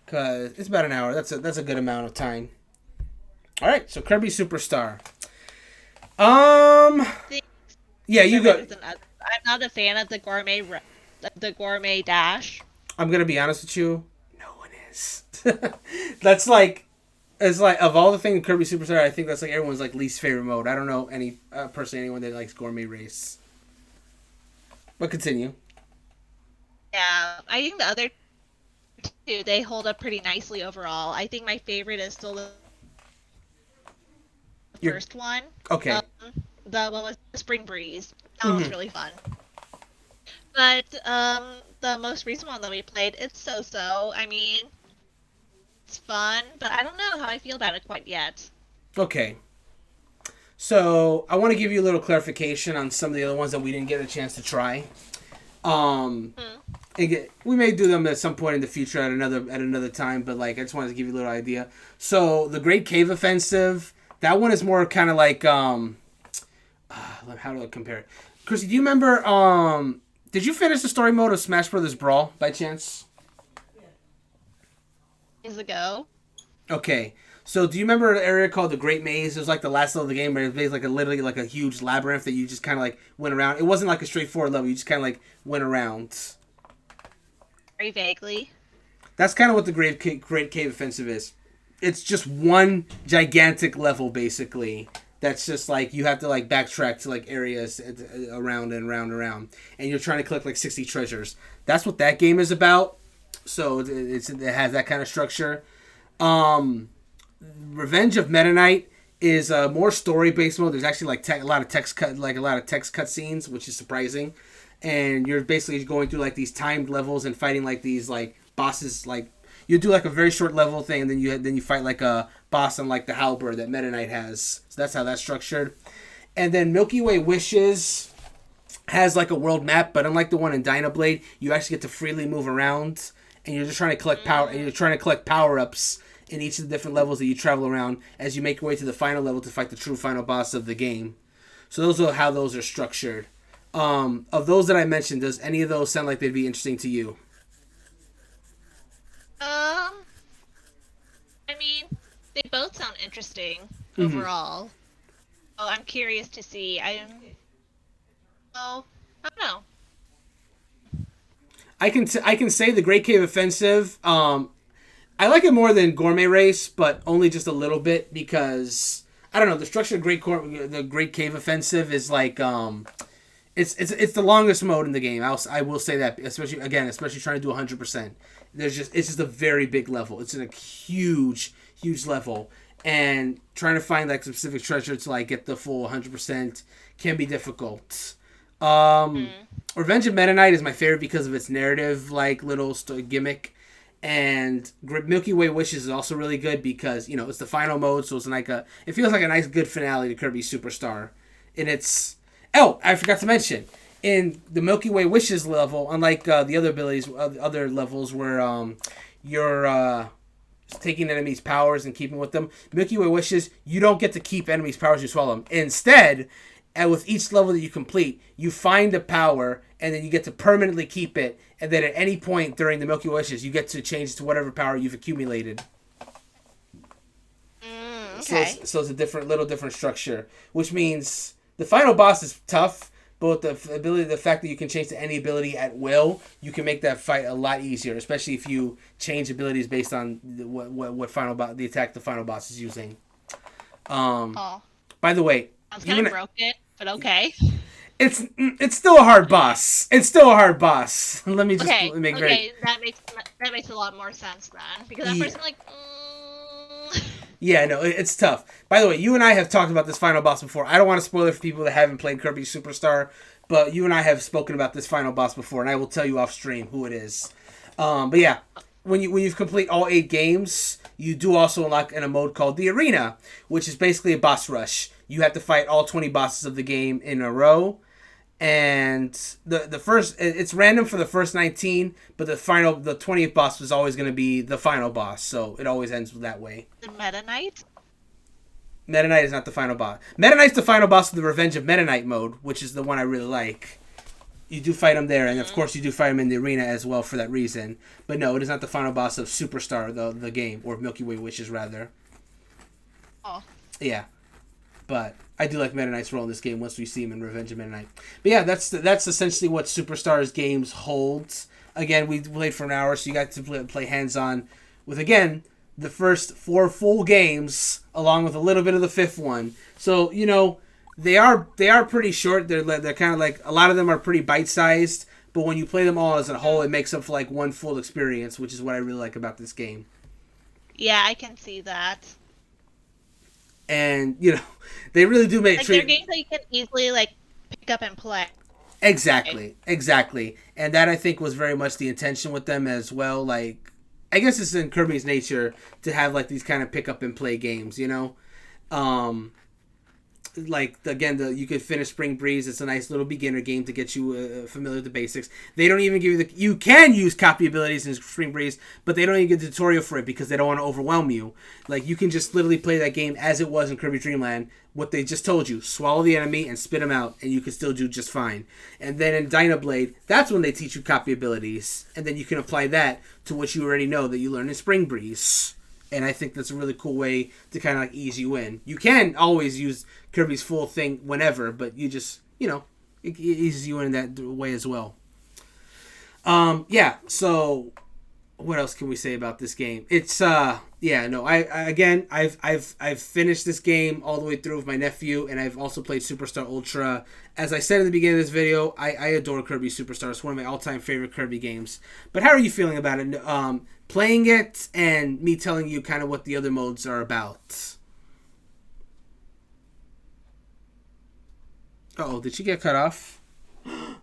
Because it's about an hour. That's a good amount of time. All right, so Kirby Superstar. Um, think yeah, you Gourmet go. is I'm not a fan of the gourmet dash. I'm gonna be honest with you. No one is. That's like, it's like of all the things in Kirby Superstar, I think that's like everyone's like least favorite mode. I don't know any personally anyone that likes Gourmet Race. But continue. Yeah, I think the other two they hold up pretty nicely overall. I think my favorite is still the You're first one. Um, okay. the one was the Spring Breeze. That one was Hmm. really fun. But the most recent one that we played, it's so. I mean, it's fun, but I don't know how I feel about it quite yet. Okay. So I want to give you a little clarification on some of the other ones that we didn't get a chance to try. Um, Hmm. we may do them at some point in the future at another time, but like I just wanted to give you a little idea. So the Great Cave Offensive, that one is more kind of like how do I compare it? Chrissy, do you remember did you finish the story mode of Smash Brothers Brawl by chance? Years ago. Okay. So do you remember an area called the Great Maze? It was like the last level of the game, but it was like literally like a huge labyrinth that you just kind of like went around. It wasn't like a straightforward level. You just kind of like went around. Very vaguely. That's kind of what the Great Cave Offensive is. It's just one gigantic level, basically. That's just like you have to like backtrack to like areas around and around and around, and you're trying to collect like 60 treasures. That's what that game is about. So it has that kind of structure. Um, Revenge of Meta Knight is a more story based mode. There's actually like a lot of text cut scenes, which is surprising. And you're basically going through like these timed levels and fighting like these like bosses. Like you do like a very short level thing, and then you fight like a boss on like the halberd that Meta Knight has. So that's how that's structured. And then Milky Way Wishes has like a world map, but unlike the one in Dynablade, you actually get to freely move around, and you're just trying to collect power. And you're trying to collect power ups in each of the different levels that you travel around as you make your way to the final level to fight the true final boss of the game. So those are how those are structured. Of those that I mentioned, does any of those sound like they'd be interesting to you? Um, I mean, they both sound interesting Mm-hmm. overall. Oh, I'm curious to see. Oh, I don't know. I can say the Great Cave Offensive. I like it more than Gourmet Race, but only just a little bit because I don't know the structure of the Great Cave Offensive is like it's the longest mode in the game. I will say that, especially trying to do 100%. It's just a very big level. It's in a huge level, and trying to find like specific treasure to like get the full 100% can be difficult. Um, Hmm. Revenge of Meta Knight is my favorite because of its narrative like little gimmick. And Milky Way Wishes is also really good because it's the final mode, so it's like it feels like a nice good finale to Kirby Superstar. And it's I forgot to mention in the Milky Way Wishes level, unlike the other abilities, other levels where you're taking enemies' powers and keeping with them. Milky Way Wishes, you don't get to keep enemies' powers; you swallow them. Instead, and with each level that you complete, you find a power, and then you get to permanently keep it. And then at any point during the Milky Way Wishes, you get to change it to whatever power you've accumulated. Okay. So it's a little different structure, which means the final boss is tough. But the fact that you can change to any ability at will, you can make that fight a lot easier, especially if you change abilities based on the attack the final boss is using. Um, Oh, by the way, sounds kind of even broken, but okay. it's still a hard boss. It's still a hard boss. Let me just Okay, make very okay, that makes a lot more sense then. Because at first yeah. I'm like, Yeah, no, it's tough. By the way, you and I have talked about this final boss before. I don't want to spoil it for people that haven't played Kirby Superstar, but you and I have spoken about this final boss before, and I will tell you off stream who it is. But yeah, when you complete all 8 games, you do also unlock in a mode called the Arena, which is basically a boss rush. You have to fight all 20 bosses of the game in a row, and the first it's random for the first 19, but the 20th boss was always going to be the final boss, so it always ends that way. the Meta Knight. Meta Knight is not the final boss. Meta Knight's the final boss of the Revenge of Meta Knight mode, which is the one I really like. You do fight him there, and of Mm-hmm. course you do fight him in the arena as well for that reason. But no, it is not the final boss of Superstar, the game, or Milky Way Wishes rather. Oh. Yeah, but I do like Meta Knight's role in this game once we see him in Revenge of Meta Knight. But yeah, that's essentially what Superstars games holds. Again, we played for an hour, so you got to play hands-on with, again, the first 4 full games, along with a little bit of the 5th one. So, you know, they are pretty short. They're kind of like, a lot of them are pretty bite-sized, but when you play them all as a whole, it makes up for like one full experience, which is what I really like about this game. Yeah, I can see that. And, you know, they really do make... Like, they're games that you can easily, like, pick up and play. Exactly. And that, I think, was very much the intention with them as well. Like, I guess it's in Kirby's nature to have, like, these kind of pick up and play games, you know? Like, again, you could finish Spring Breeze. It's a nice little beginner game to get you familiar with the basics. They don't even give you you can use copy abilities in Spring Breeze, but they don't even give a tutorial for it because they don't want to overwhelm you. Like, you can just literally play that game as it was in Kirby Dream Land. What they just told you, swallow the enemy and spit them out, and you can still do just fine. And then in Dynablade, that's when they teach you copy abilities, and then you can apply that to what you already know that you learned in Spring Breeze. And I think that's a really cool way to kind of like ease you in. You can always use Kirby's full thing whenever, but you just, you know, it eases you in that way as well. Yeah, so what else can we say about this game? It's I've finished this game all the way through with my nephew, and I've also played Superstar Ultra. As I said at the beginning of this video, I adore Kirby Superstar. It's one of my all-time favorite Kirby games. But how are you feeling about it? Playing it and me telling you kind of what the other modes are about. Uh-oh, did she get cut off?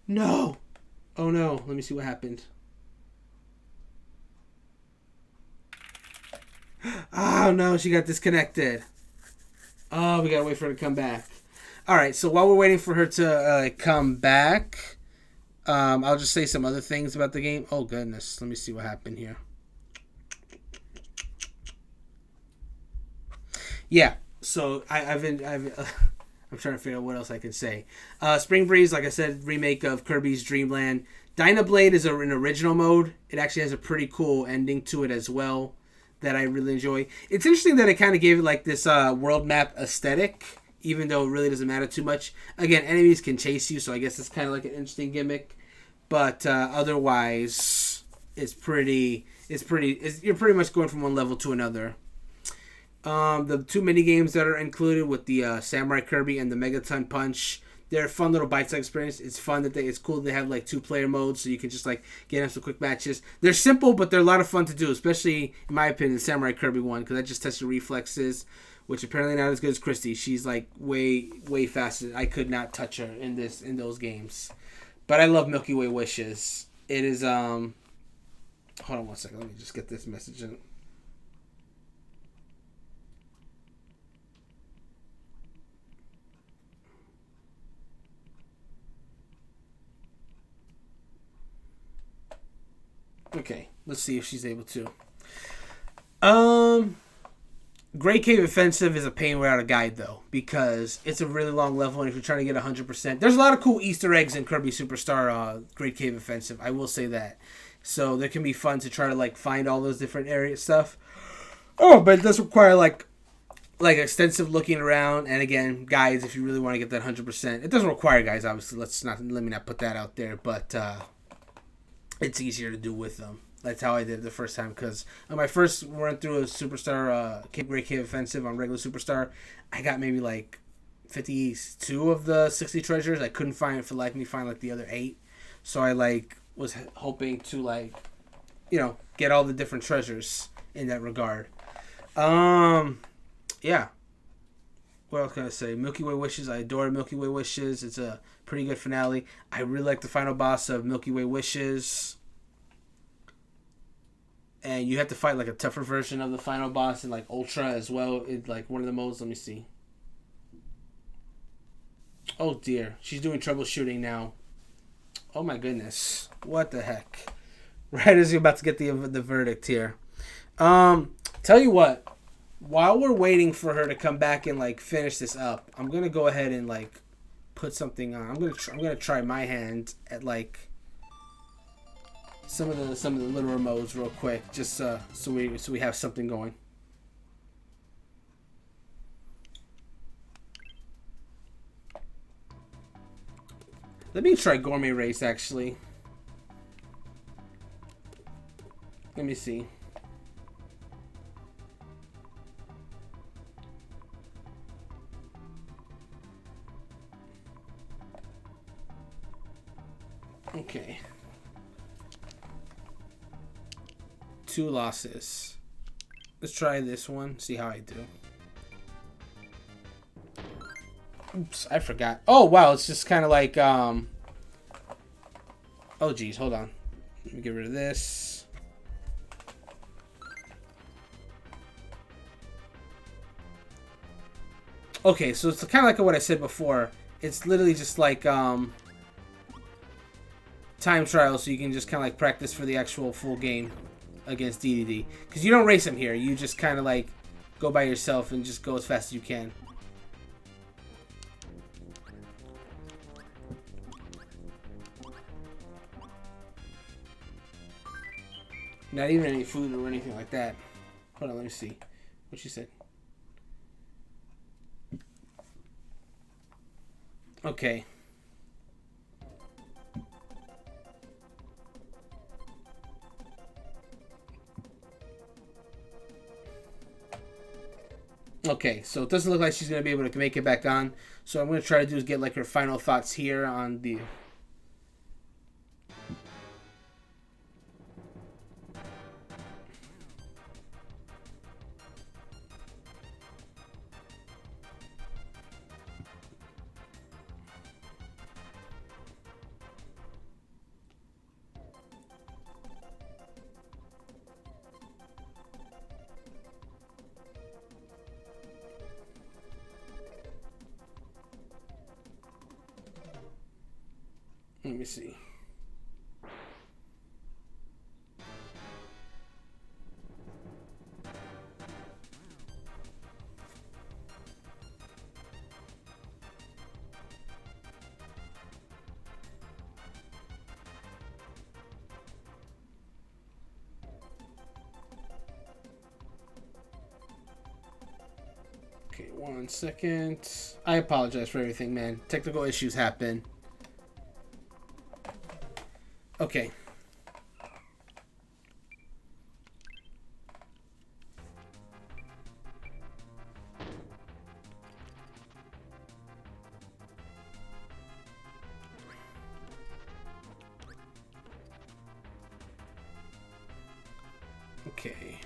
No. Oh no, let me see what happened. Oh no, she got disconnected. Oh, we gotta wait for her to come back. Alright, so while we're waiting for her to come back, I'll just say some other things about the game. Oh goodness, let me see what happened here. Yeah, so I'm trying to figure out what else I can say. Spring Breeze, like I said, remake of Kirby's Dream Land. Dynablade is an original mode. It actually has a pretty cool ending to it as well that I really enjoy. It's interesting that it kind of gave it like this world map aesthetic, even though it really doesn't matter too much. Again, enemies can chase you, so I guess it's kind of like an interesting gimmick. But otherwise, you're pretty much going from one level to another. The 2 mini games that are included with the Samurai Kirby and the Megaton Punch, they're a fun little bite-sized experience. It's fun that it's cool they have like 2-player modes, so you can just like get into some quick matches. They're simple, but they're a lot of fun to do, especially in my opinion, the Samurai Kirby one, because that just tests your reflexes, which apparently not as good as Christy. She's like way faster. I could not touch her in those games, but I love Milky Way Wishes. It is hold on one second. Let me just get this message in. Okay, let's see if she's able to. Great Cave Offensive is a pain without a guide, though, because it's a really long level, and if you're trying to get 100%... There's a lot of cool Easter eggs in Kirby Superstar Great Cave Offensive, I will say that. So that can be fun to try to, like, find all those different area stuff. Oh, but it does require, like extensive looking around, and again, guides if you really want to get that 100%. It doesn't require guides, obviously. Let me not put that out there, but... it's easier to do with them. That's how I did it the first time, because on my first run through a Superstar Great Cave Offensive on regular Superstar, I got maybe like 52 of the 60 treasures. I couldn't find like the other 8, so I like was hoping to like, you know, get all the different treasures in that regard. Yeah. What else can I say? Milky Way Wishes. I adore Milky Way Wishes. It's a pretty good finale. I really like the final boss of Milky Way Wishes. And you have to fight like a tougher version of the final boss in like Ultra as well. It's like one of the modes. Let me see. Oh dear. She's doing troubleshooting now. Oh my goodness. What the heck. Right as you're about to get the verdict here. Tell you what. While we're waiting for her to come back and like finish this up, I'm gonna go ahead and like put something on. I'm gonna try my hand at like some of the littler modes real quick, just so we have something going. Let me try Gourmet Race actually. Let me see. Okay. 2 losses. Let's try this one, see how I do. Oops, I forgot. Oh, wow, it's just kind of like, oh, geez, hold on. Let me get rid of this. Okay, so it's kind of like what I said before. It's literally just like, time trial, so you can just kind of like practice for the actual full game against DDD. Because you don't race him here. You just kind of like go by yourself and just go as fast as you can. Not even any food or anything like that. Hold on, let me see what she said. Okay. Okay, so it doesn't look like she's going to be able to make it back on. So what I'm going to try to do is get like her final thoughts here on the... Let me see. Okay, 1 second. I apologize for everything, man. Technical issues happen. Okay. Okay.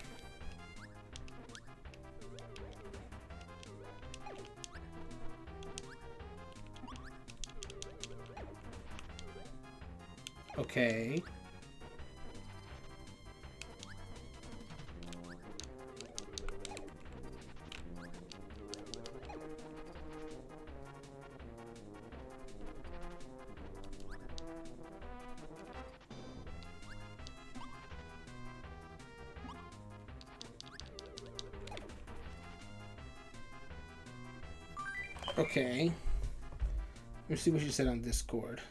Okay. Okay. Let me see what you said on Discord.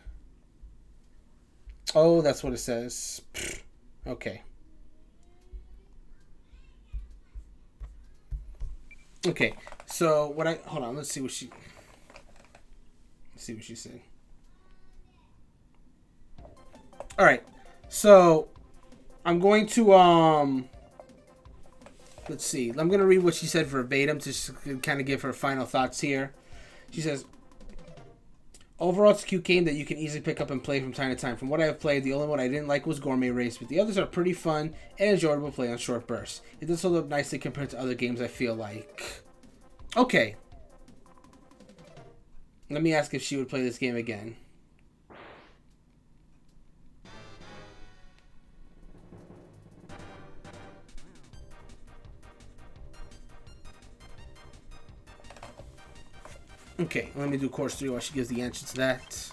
Oh, that's what it says. Okay. Okay. So what I hold on, let's see what she said. All right. So I'm going to let's see. I'm going to read what she said verbatim to kind of give her final thoughts here. She says, overall, it's a cute game that you can easily pick up and play from time to time. From what I have played, the only one I didn't like was Gourmet Race, but the others are pretty fun and enjoyable to play on short bursts. It does hold up nicely compared to other games, I feel like. Okay. Let me ask if she would play this game again. Okay, let me do course 3 while she gives the answer to that.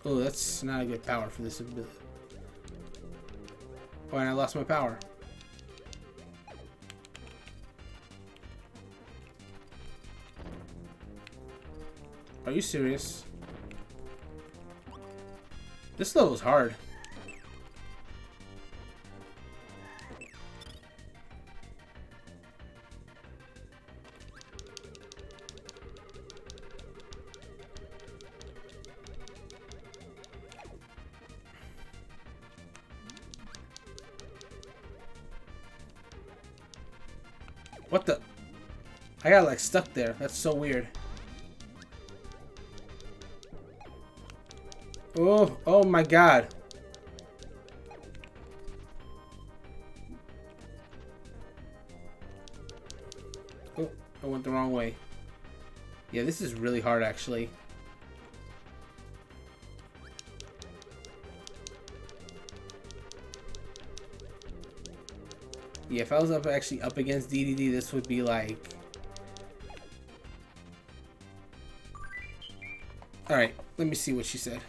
Oh, that's not a good power for this ability. Oh, and I lost my power. Are you serious? This level's hard. What the? I got like stuck there. That's so weird. Oh, oh my god. Oh, I went the wrong way. Yeah, this is really hard actually. Yeah, if I was actually up against DDD, this would be like... Alright, let me see what she said.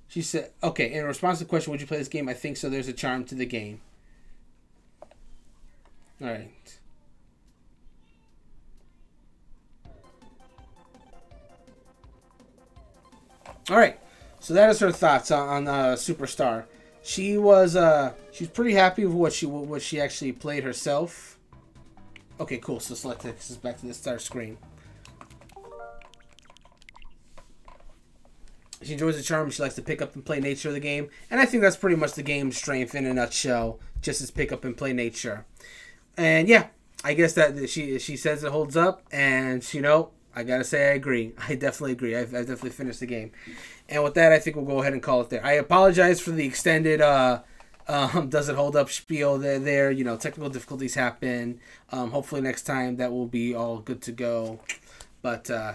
She said, okay, in response to the question, would you play this game? I think so. There's a charm to the game. Alright. Alright, so that is her thoughts on Superstar. She's pretty happy with what she actually played herself. Okay, cool. So select it. This is back to the start screen. She enjoys the charm. She likes to pick up and play nature of the game, and I think that's pretty much the game's strength in a nutshell. Just as pick up and play nature. And yeah, I guess that she says it holds up, and you know, I gotta say I agree. I definitely agree. I've definitely finished the game. And with that, I think we'll go ahead and call it there. I apologize for the extended does it hold up spiel there. You know, technical difficulties happen. Hopefully next time that will be all good to go. But we'll